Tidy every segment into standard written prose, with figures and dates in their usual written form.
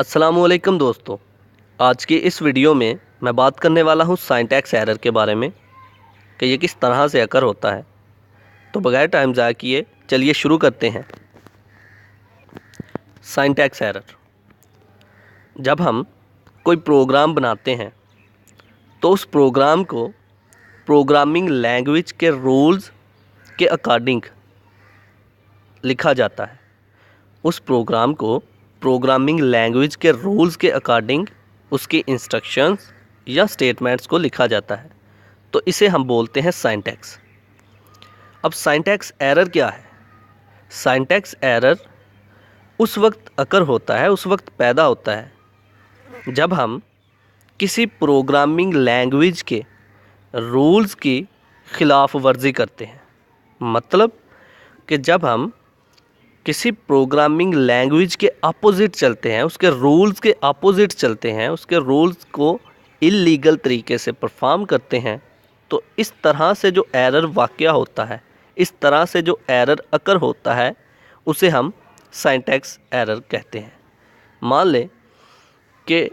अस्सलामुअलैकुम दोस्तों, आज की इस वीडियो में मैं बात करने वाला हूँ सिंटैक्स एरर के बारे में कि ये किस तरह से अकर होता है। तो बगैर टाइम ज़ाया किए चलिए शुरू करते हैं। सिंटैक्स एरर, जब हम कोई प्रोग्राम बनाते हैं तो उस प्रोग्राम को प्रोग्रामिंग लैंग्वेज के रूल्स के अकॉर्डिंग लिखा जाता है। उस प्रोग्राम को प्रोग्रामिंग लैंग्वेज के रूल्स के अकॉर्डिंग उसके इंस्ट्रक्शंस या स्टेटमेंट्स को लिखा जाता है, तो इसे हम बोलते हैं सिंटैक्स। अब सिंटैक्स एरर क्या है? सिंटैक्स एरर उस वक्त अकर होता है, उस वक्त पैदा होता है जब हम किसी प्रोग्रामिंग लैंग्वेज के रूल्स की खिलाफ वर्जी करते हैं। मतलब कि जब हम किसी प्रोग्रामिंग लैंग्वेज के अपोजिट चलते हैं, उसके रूल्स के अपोजिट चलते हैं, उसके रूल्स को इल्लीगल तरीके से परफॉर्म करते हैं, तो इस तरह से जो एरर वाक़या होता है, इस तरह से जो एरर अकर होता है, उसे हम सिंटैक्स एरर कहते हैं। मान लें कि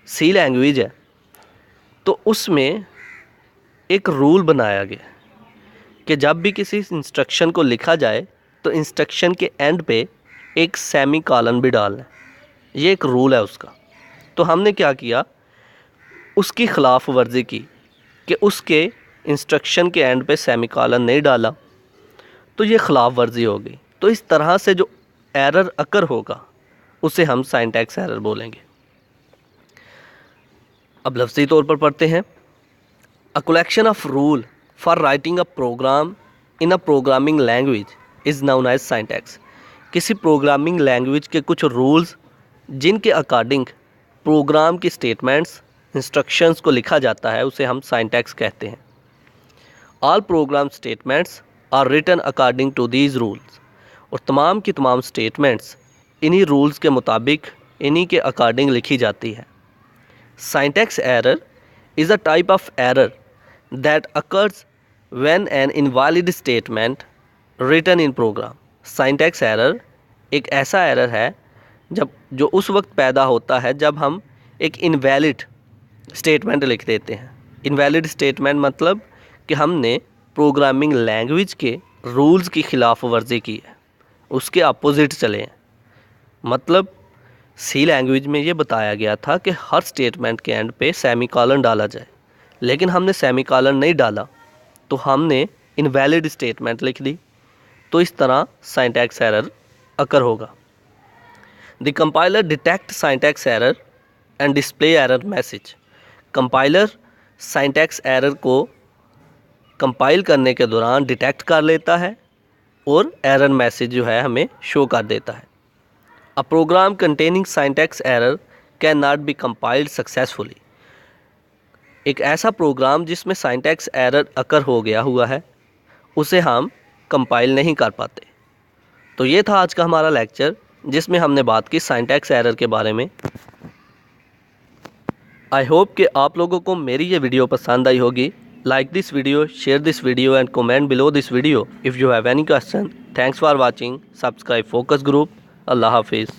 सी लैंग्वेज है, तो उसमें एक रूल बनाया गया कि जब भी किसी इंस्ट्रक्शन को लिखा जाए तो इंस्ट्रक्शन के एंड पे एक सेमी कॉलन भी डालना है। ये एक रूल है उसका। तो हमने क्या किया, उसकी ख़िलाफ़ वर्जी की कि उसके इंस्ट्रक्शन के एंड पे सेमी कॉलन नहीं डाला, तो ये ख़िलाफ़ वर्जी हो गई। तो इस तरह से जो एरर अकर होगा उसे हम सिंटैक्स एरर बोलेंगे। अब लफ्ज़ी तौर पर पढ़ते हैं। A collection of rule for writing a program in a programming language is known as syntax. किसी प्रोग्रामिंग लैंग्वेज के कुछ रूल्स जिनके अकॉर्डिंग प्रोग्राम की स्टेटमेंट्स, इंस्ट्रक्शंस को लिखा जाता है, उसे हम सिंटैक्स कहते हैं। All program statements are written according to these rules. और तमाम की तमाम स्टेटमेंट्स इन्हीं रूल्स के मुताबिक, इन्हीं के अकॉर्डिंग लिखी जाती है। Syntax error is a type of error that occurs when an invalid statement written in program. Syntax error एक ऐसा एरर है जो उस वक्त पैदा होता है जब हम एक इनवैलिड स्टेटमेंट लिख देते हैं। इनवैलिड स्टेटमेंट मतलब कि हमने प्रोग्रामिंग लैंग्वेज के रूल्स की खिलाफ वर्जी की है, उसके अपोजिट चले हैं। मतलब सी लैंग्वेज में ये बताया गया था कि हर स्टेटमेंट के एंड पे सेमी कॉलन डाला जाए, लेकिन हमने सेमी कॉलन नहीं डाला, तो हमने इनवैलिड स्टेटमेंट लिख दी। तो इस तरह सिंटैक्स एरर अकर होगा। The compiler detect syntax error and display error message. Compiler syntax error को कंपाइल करने के दौरान डिटेक्ट कर लेता है और एरर मैसेज जो है हमें शो कर देता है। A program containing syntax error cannot be compiled successfully. एक ऐसा प्रोग्राम जिसमें सिंटैक्स एरर अकर हो गया हुआ है, उसे हम कंपाइल नहीं कर पाते। तो ये था आज का हमारा लेक्चर, जिसमें हमने बात की सिंटैक्स एरर के बारे में। आई होप कि आप लोगों को मेरी ये वीडियो पसंद आई होगी। Like this video, share this video and comment below this video if you have any question. Thanks for watching. Subscribe focus group. अल्लाह हाफिज़।